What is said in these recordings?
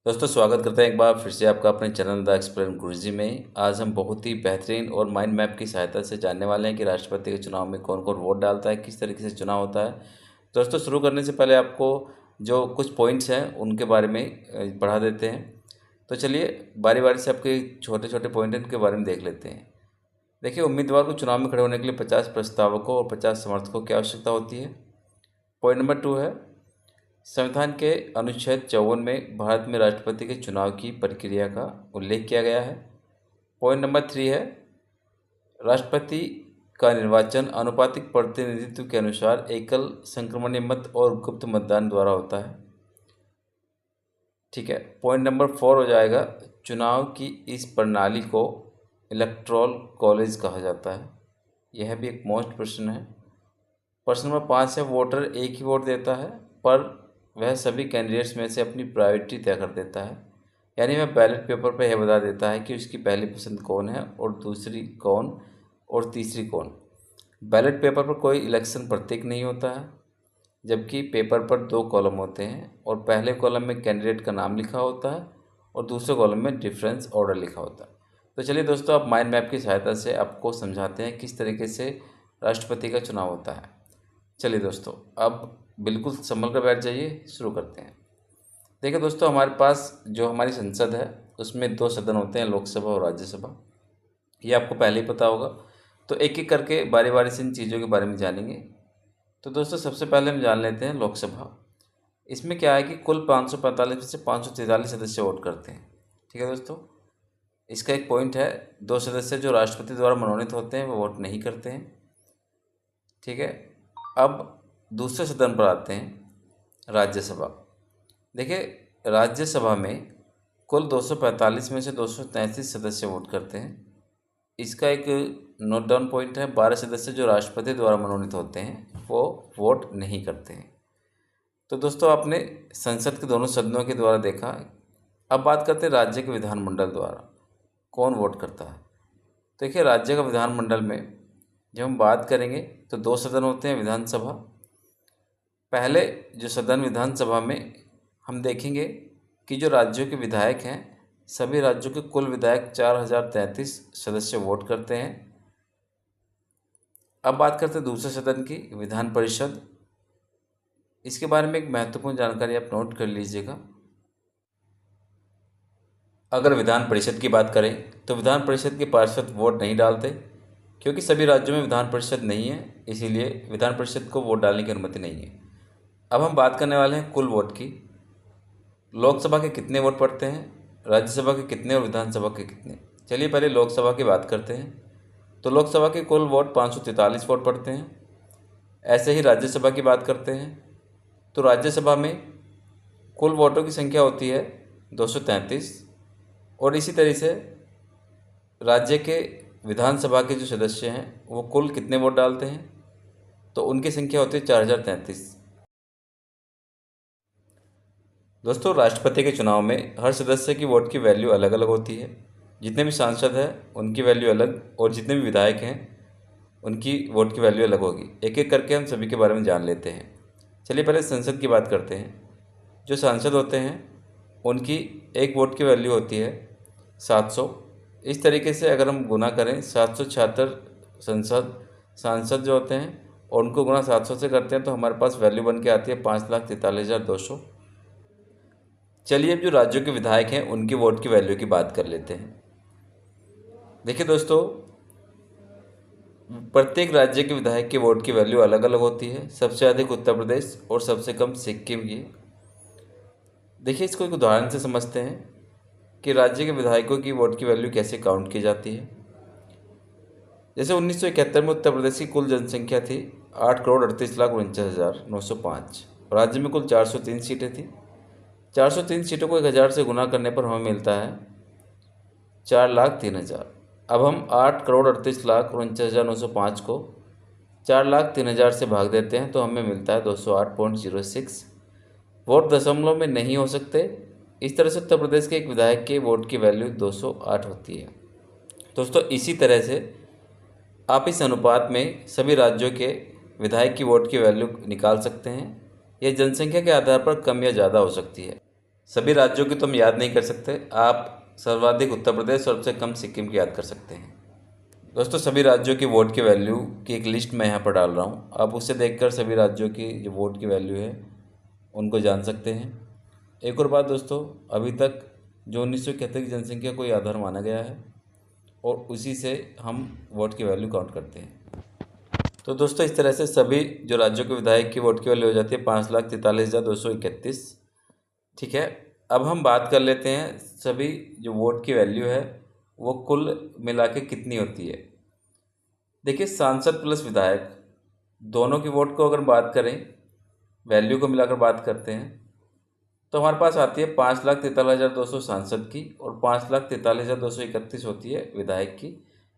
दोस्तों स्वागत करते हैं एक बार फिर से आपका अपने चैनल द एक्सप्लेन गुरुजी में। आज हम बहुत ही बेहतरीन और माइंड मैप की सहायता से जानने वाले हैं कि राष्ट्रपति के चुनाव में कौन कौन वोट डालता है, किस तरीके से चुनाव होता है। दोस्तों शुरू करने से पहले आपको जो कुछ पॉइंट्स हैं उनके बारे में पढ़ा देते हैं। तो चलिए बारी बारी से आपके छोटे छोटे पॉइंट हैं उनके बारे में देख लेते हैं। देखिए, उम्मीदवार को चुनाव में खड़े होने के लिए 50 प्रस्तावकों और 50 समर्थकों की आवश्यकता होती है। पॉइंट नंबर 2 है, संविधान के अनुच्छेद 54 में भारत में राष्ट्रपति के चुनाव की प्रक्रिया का उल्लेख किया गया है। पॉइंट नंबर 3 है, राष्ट्रपति का निर्वाचन आनुपातिक प्रतिनिधित्व के अनुसार एकल संक्रमणीय मत और गुप्त मतदान द्वारा होता है। ठीक है। पॉइंट नंबर 4 हो जाएगा, चुनाव की इस प्रणाली को इलेक्टोरल कॉलेज कहा जाता है। यह भी एक मोस्ट प्रश्न है। प्रश्न नंबर 5 है, वोटर एक ही वोट देता है पर वह सभी कैंडिडेट्स में से अपनी प्रायोरिटी तय कर देता है, यानी वह बैलेट पेपर पर यह बता देता है कि उसकी पहली पसंद कौन है और दूसरी कौन और तीसरी कौन। बैलेट पेपर पर कोई इलेक्शन प्रतीक नहीं होता है, जबकि पेपर पर 2 कॉलम होते हैं और पहले कॉलम में कैंडिडेट का नाम लिखा होता है और दूसरे कॉलम में डिफरेंस ऑर्डर लिखा होता है। तो चलिए दोस्तों, अब माइंड मैप की सहायता से आपको समझाते हैं किस तरीके से राष्ट्रपति का चुनाव होता है। चलिए दोस्तों, अब बिल्कुल संभल कर बैठ जाइए, शुरू करते हैं। देखिए दोस्तों, हमारे पास जो हमारी संसद है उसमें 2 सदन होते हैं, लोकसभा और राज्यसभा। ये आपको पहले ही पता होगा। तो एक एक करके बारी बारी से इन चीज़ों के बारे में जानेंगे। तो दोस्तों सबसे पहले हम जान लेते हैं लोकसभा। इसमें क्या है कि कुल 545 में से 543 सदस्य वोट करते हैं। ठीक है दोस्तों, इसका एक पॉइंट है, 2 सदस्य जो राष्ट्रपति द्वारा मनोनीत होते हैं वो वोट नहीं करते हैं। ठीक है। अब दूसरे सदन पर आते हैं, राज्यसभा। देखिए, राज्यसभा में कुल 245 में से 233 सदस्य वोट करते हैं। इसका एक नोट डाउन पॉइंट है, 12 सदस्य जो राष्ट्रपति द्वारा मनोनीत होते हैं वो वोट नहीं करते हैं। तो दोस्तों, आपने संसद के दोनों सदनों के द्वारा देखा। अब बात करते हैं राज्य के विधानमंडल द्वारा कौन वोट करता है। देखिए, राज्य का विधानमंडल में जब हम बात करेंगे तो 2 सदन होते हैं, विधानसभा। पहले जो सदन विधानसभा में हम देखेंगे कि जो राज्यों के विधायक हैं, सभी राज्यों के कुल विधायक 4033 सदस्य वोट करते हैं। अब बात करते हैं दूसरे सदन की, विधान परिषद। इसके बारे में एक महत्वपूर्ण जानकारी आप नोट कर लीजिएगा। अगर विधान परिषद की बात करें तो विधान परिषद के पार्षद वोट नहीं डालते, क्योंकि सभी राज्यों में विधान परिषद नहीं है, इसीलिए विधान परिषद को वोट डालने की अनुमति नहीं है। अब हम बात करने वाले हैं कुल वोट की। लोकसभा के कितने वोट पड़ते हैं, राज्यसभा के कितने और विधानसभा के कितने। चलिए पहले लोकसभा की बात करते हैं। तो लोकसभा के कुल वोट 543 वोट पड़ते हैं। ऐसे ही राज्यसभा की बात करते हैं तो राज्यसभा में कुल वोटों की संख्या होती है 233। और इसी तरह से राज्य के विधानसभा के जो सदस्य हैं वो कुल कितने वोट डालते हैं, तो उनकी संख्या होती है 4033। दोस्तों, राष्ट्रपति के चुनाव में हर सदस्य की वोट की वैल्यू अलग अलग होती है। जितने भी सांसद हैं उनकी वैल्यू अलग और जितने भी विधायक हैं उनकी वोट की वैल्यू अलग होगी। एक एक करके हम सभी के बारे में जान लेते हैं। चलिए पहले संसद की बात करते हैं। जो सांसद होते हैं उनकी एक वोट की वैल्यू होती है 700। इस तरीके से अगर हम गुना करें 776 सांसद जो होते हैं और उनको गुना 700 से करते हैं तो हमारे पास वैल्यू बन के आती है 5,43,200। चलिए अब जो राज्यों के विधायक हैं उनकी वोट की वैल्यू की बात कर लेते हैं। देखिए दोस्तों, प्रत्येक राज्य के विधायक की वोट की वैल्यू अलग अलग होती है। सबसे अधिक उत्तर प्रदेश और सबसे कम सिक्किम की। देखिए, इसको एक उदाहरण से समझते हैं कि राज्य के विधायकों की वोट की वैल्यू कैसे काउंट की जाती है। जैसे 1971 में उत्तर प्रदेश की कुल जनसंख्या थी 8,38,49,905। राज्य में कुल 403 सीटें थी। 403 सीटों को 1000 से गुना करने पर हमें मिलता है 4,03,000। अब हम 8,38,49,905 को 4,03,000 से भाग देते हैं तो हमें मिलता है 208.06। वोट दशमलव में नहीं हो सकते। इस तरह से उत्तर प्रदेश के एक विधायक के वोट की वैल्यू 208 होती है। दोस्तों, इसी तरह से आप इस अनुपात में सभी राज्यों के विधायक की वोट की वैल्यू निकाल सकते हैं। यह जनसंख्या के आधार पर कम या ज़्यादा हो सकती है। सभी राज्यों की तो हम याद नहीं कर सकते, आप सर्वाधिक उत्तर प्रदेश और सबसे कम सिक्किम की याद कर सकते हैं। दोस्तों सभी राज्यों की वोट की वैल्यू की एक लिस्ट मैं यहाँ पर डाल रहा हूँ, आप उसे देखकर सभी राज्यों की जो वोट की वैल्यू है उनको जान सकते हैं। एक और बात दोस्तों, अभी तक जो 1971 की जनसंख्या को ही आधार माना गया है और उसी से हम वोट की वैल्यू काउंट करते हैं। तो दोस्तों इस तरह से सभी जो राज्यों के विधायक की वोट की वैल्यू हो जाती है 5,43,231। ठीक है, अब हम बात कर लेते हैं सभी जो वोट की वैल्यू है वो कुल मिला के कितनी होती है। देखिए सांसद प्लस विधायक दोनों की वोट को अगर बात करें, वैल्यू को मिलाकर बात करते हैं तो हमारे पास आती है 5,43,200 सांसद की और 5,43,231 होती है विधायक की।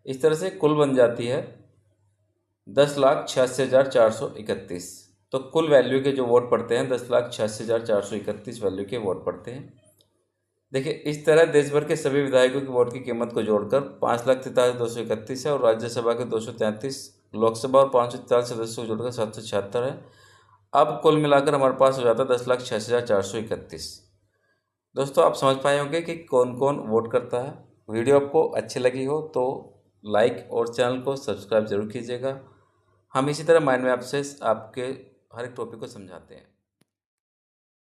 इस तरह से कुल बन जाती है 10,86,431। तो कुल वैल्यू के जो वोट पड़ते हैं 10,86,431 वैल्यू के वोट पड़ते हैं। देखिए इस तरह देश भर के सभी विधायकों की वोट की कीमत को जोड़कर 5,43,231 है और राज्यसभा के 233, लोकसभा और 540 सदस्यों को जोड़कर 776 है। अब कुल मिलाकर हमारे पास हो जाता है 10,86,431। दोस्तों आप समझ पाए होंगे कि कौन कौन वोट करता है। वीडियो आपको अच्छी लगी हो तो लाइक और चैनल को सब्सक्राइब जरूर कीजिएगा। हम इसी तरह माइंड मैप से आपके हर एक टॉपिक को समझाते हैं।